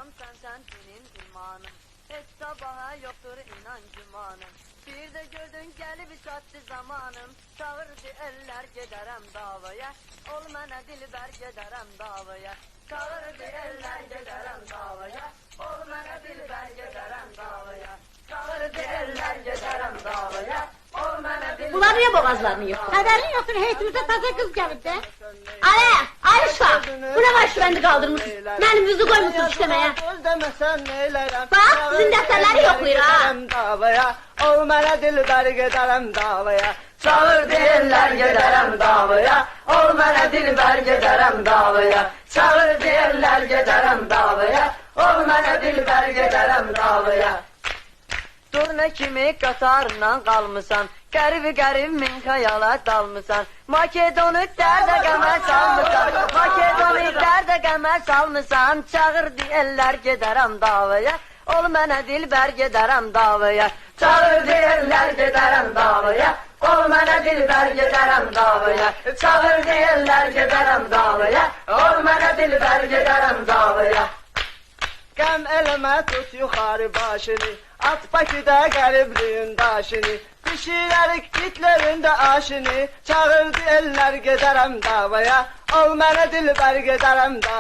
Aşkım sen benim imanım. Hiç sabaha yoktur inan gümanım. Bir de gördün gelip sattı zamanım. Çağırdı eller giderem davaya. Ol mənə dilber giderem davaya. Çağırdı eller giderem davaya. Ol mənə dilber giderem davaya. Çağırdı eller giderem davaya. Ol mənə dilber. Bunlar niye boğazlarını yıkıyor? Haberin yoktur, heyetimize taze kız gelip de. Ayşe, bu ne var şu bendi kaldırmışsın? Benim yüzü koymuşsun istemeye. Bak, sizin defterleri yokluyor ha. Ol mənə dilber gedərəm davaya. Çağır deyirlər gedərəm davaya. Ol mənə dilber gedərəm davaya. Çağır deyirlər gedərəm davaya. Ol mənə dilber gedərəm davaya. Dur ne kimi qatarla qalmısan. Qərib min xəyala dalmısan. Makedonik dərdə qəmə salmısan. Makedonik dərdə qəmə salmısan. Çağır deyirlər gedərəm davaya. Ol mənə dilber gedərəm davaya. Çağır deyirlər gedərəm davaya. Ol mənə dilber gedərəm davaya. Çağır deyirlər gedərəm davaya. Ol mənə dilber gedərəm davaya. Qəm eləmə tut yuxarı başını. At Bakıda qəribliyin daşını. Pişirərik itlərində aşını. Çağırdı eller gedərəm davaya. Ol mənə dilber gedərəm davaya.